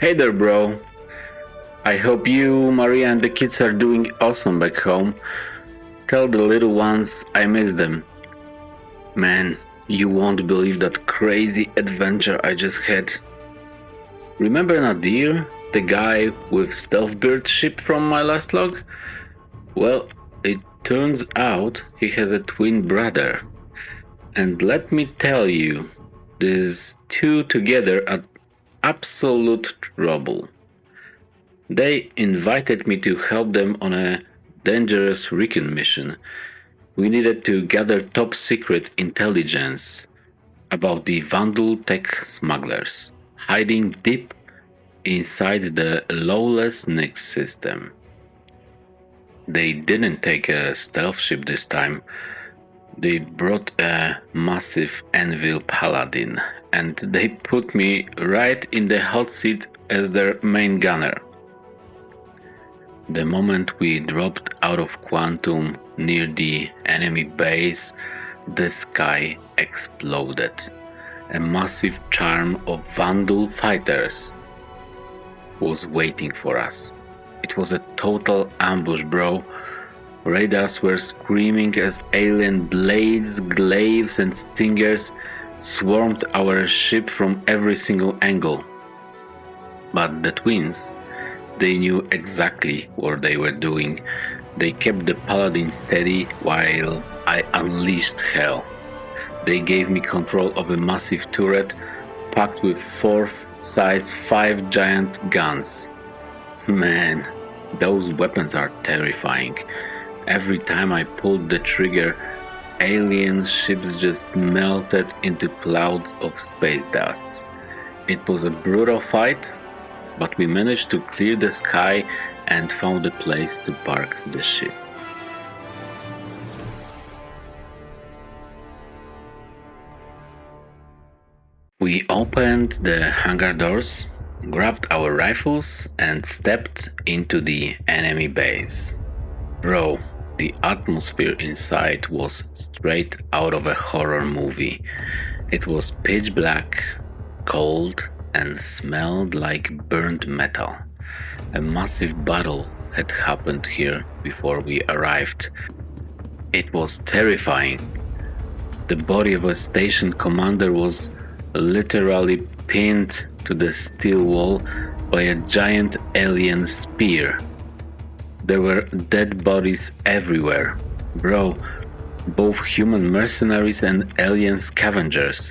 Hey there, bro. I hope you, Maria, and the kids are doing awesome back home. Tell the little ones I miss them. Man, you won't believe that crazy adventure I just had. Remember Nadir, the guy with stealth bird ship from my last log? Well, it turns out he has a twin brother. And let me tell you, these two together are absolute trouble. They invited me to help them on a dangerous recon mission. We needed to gather top secret intelligence about the Vanduul Smugglers, hiding deep inside the lawless Nix system. They didn't take a stealth ship this time. They brought a massive anvil paladin, and they put me right in the hot seat as their main gunner. The moment we dropped out of Quantum near the enemy base, the sky exploded. A massive charm of Vanduul fighters was waiting for us. It was a total ambush, bro. Radars were screaming as alien blades, glaives, and stingers swarmed our ship from every single angle. But the twins, they knew exactly what they were doing. They kept the paladin steady while I unleashed hell. They gave me control of a massive turret packed with 4 size 5 giant guns. Man, those weapons are terrifying. Every time I pulled the trigger, alien ships just melted into clouds of space dust. It was a brutal fight, but we managed to clear the sky and found a place to park the ship. We opened the hangar doors, grabbed our rifles, and stepped into the enemy base. Bro, the atmosphere inside was straight out of a horror movie. It was pitch black, cold, and smelled like burnt metal. A massive battle had happened here before we arrived. It was terrifying. The body of a station commander was literally pinned to the steel wall by a giant alien spear. There were dead bodies everywhere. Bro, both human mercenaries and alien scavengers.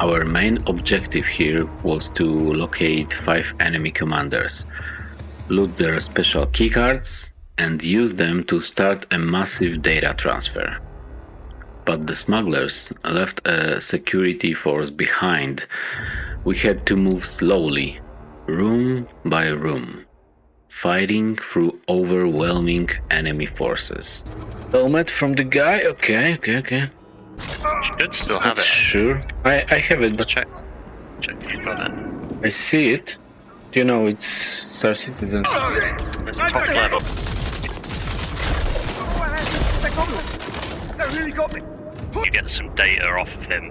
Our main objective here was to locate 5 enemy commanders, loot their special keycards, and use them to start a massive data transfer. But the smugglers left a security force behind. We had to move slowly, room by room, fighting through overwhelming enemy forces. Helmet from the guy? Okay. Should still have it. Sure. I have it, but Check if you've got it. I see it. You know, it's Star Citizen. It's top level. You get some data off of him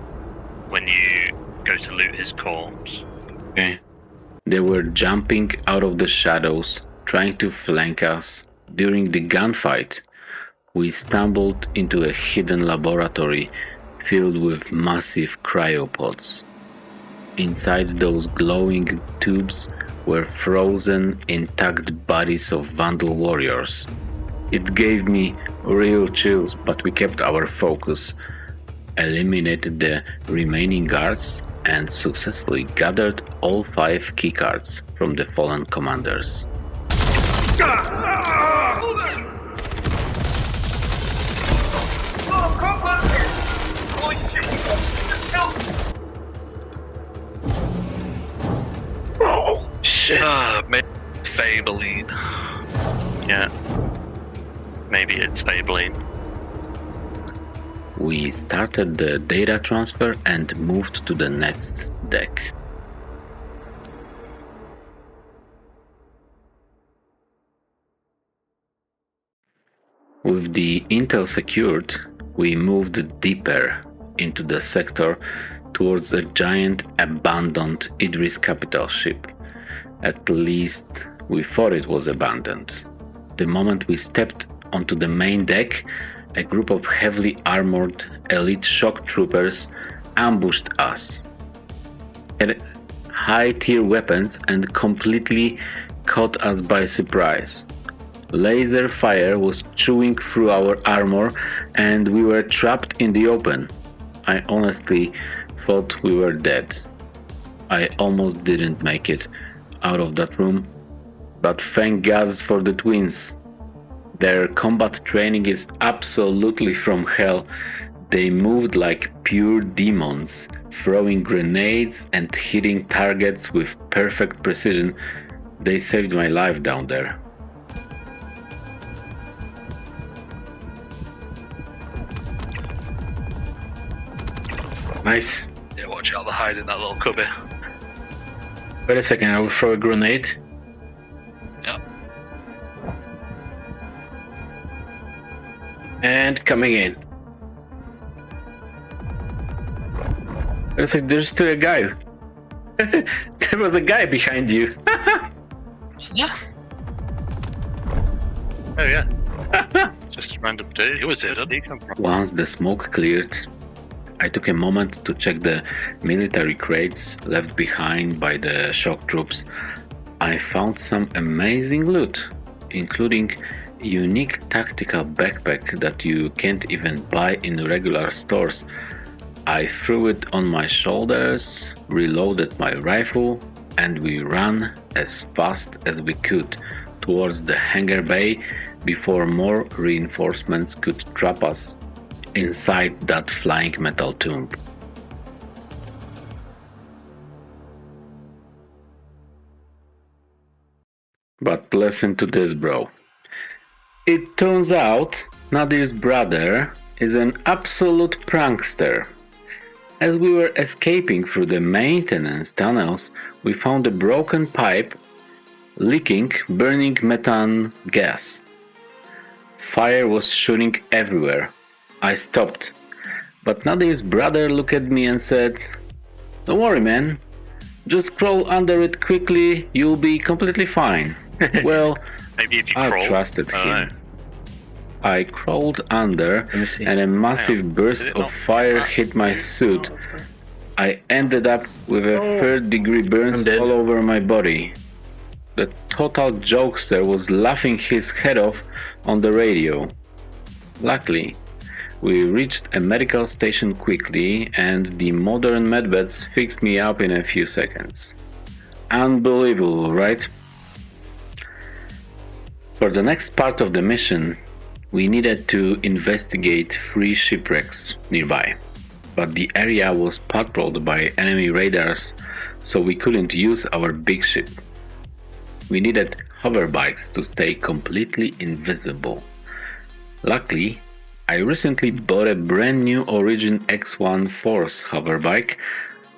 when you go to loot his corpse. Okay. They were jumping out of the shadows, trying to flank us. During the gunfight, we stumbled into a hidden laboratory filled with massive cryopods. Inside those glowing tubes were frozen, intact bodies of Vanduul warriors. It gave me real chills, but we kept our focus, eliminated the remaining guards, and successfully gathered all 5 keycards from the fallen commanders. Oh, shit. Maybe Fableine. Yeah. Maybe it's Fableine. We started the data transfer and moved to the next deck. With the intel secured, we moved deeper into the sector towards a giant abandoned Idris capital ship. At least we thought it was abandoned. The moment we stepped onto the main deck, a group of heavily armored elite shock troopers ambushed us. Had high-tier weapons and completely caught us by surprise. Laser fire was chewing through our armor and we were trapped in the open. I honestly thought we were dead. I almost didn't make it out of that room, but thank God for the twins. Their combat training is absolutely from hell. They moved like pure demons, throwing grenades and hitting targets with perfect precision. They saved my life down there. Nice. Yeah, watch out, they're hiding in that little cubby. Wait a second, I will throw a grenade. Yep. And coming in. Wait a second, there's still a guy. There was a guy behind you. Yeah. Oh yeah. Just a random dude. Who was it? Where did he come from? Once the smoke cleared, I took a moment to check the military crates left behind by the shock troops. I found some amazing loot, including a unique tactical backpack that you can't even buy in regular stores. I threw it on my shoulders, reloaded my rifle, and we ran as fast as we could towards the hangar bay before more reinforcements could trap us inside that flying metal tomb. But listen to this, bro. It turns out Nadir's brother is an absolute prankster. As we were escaping through the maintenance tunnels, we found a broken pipe leaking burning methane gas. Fire was shooting everywhere. I stopped, but Nadir's brother looked at me and said, "Don't worry, man. Just crawl under it quickly, you'll be completely fine." Well, Maybe if you I crawl. trusted him. Know. I crawled under and a massive burst of fire hit my suit. I ended up with a third-degree burns all over my body. The total jokester was laughing his head off on the radio. Luckily, we reached a medical station quickly and the modern medbeds fixed me up in a few seconds. Unbelievable, right? For the next part of the mission, we needed to investigate 3 shipwrecks nearby, but the area was patrolled by enemy radars, so we couldn't use our big ship. We needed hoverbikes to stay completely invisible. Luckily, I recently bought a brand new Origin X1 Force hoverbike.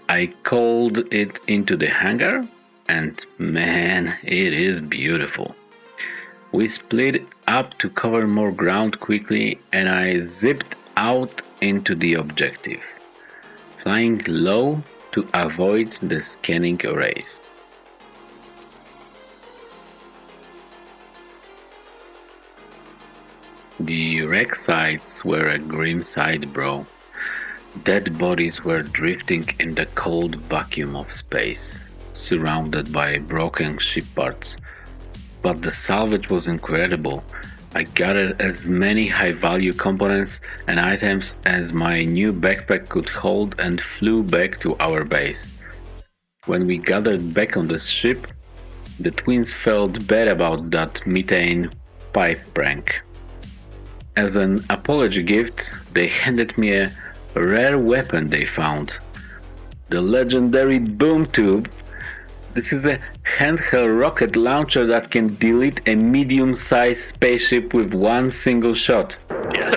I called it into the hangar, and man, it is beautiful. We split up to cover more ground quickly, and I zipped out into the objective, flying low to avoid the scanning arrays. The wreck sites were a grim sight, bro. Dead bodies were drifting in the cold vacuum of space, surrounded by broken ship parts. But the salvage was incredible. I gathered as many high-value components and items as my new backpack could hold and flew back to our base. When we gathered back on the ship, the twins felt bad about that methane pipe prank. As an apology gift, they handed me a rare weapon they found. The legendary boom tube. This is a handheld rocket launcher that can delete a medium-sized spaceship with one single shot. Yeah.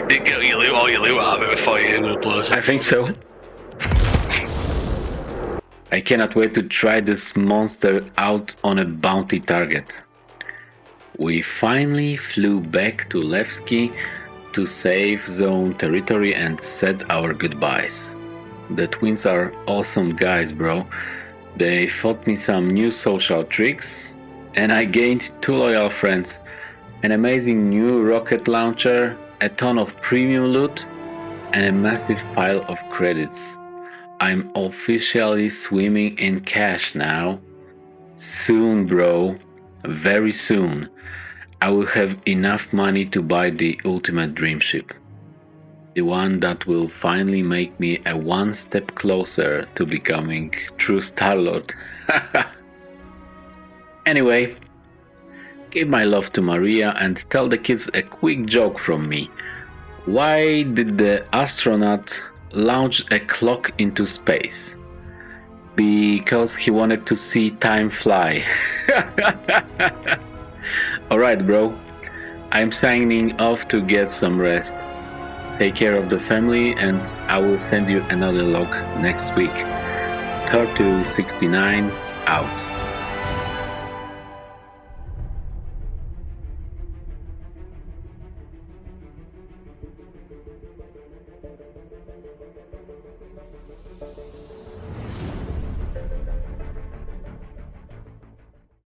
Didn't get all your loot out of it before you blew it. I think so. I cannot wait to try this monster out on a bounty target. We finally flew back to Levski to safe zone territory and said our goodbyes. The twins are awesome guys, bro. They taught me some new social tricks, and I gained 2 loyal friends, an amazing new rocket launcher, a ton of premium loot, and a massive pile of credits. I'm officially swimming in cash now. Soon, bro, very soon, I will have enough money to buy the ultimate dream ship. The one that will finally make me a one step closer to becoming true Star-Lord. Anyway, give my love to Maria and tell the kids a quick joke from me. Why did the astronaut launch a clock into space? Because he wanted to see time fly. Alright, bro. I'm signing off to get some rest. Take care of the family, and I will send you another log next week. Tortue69 out.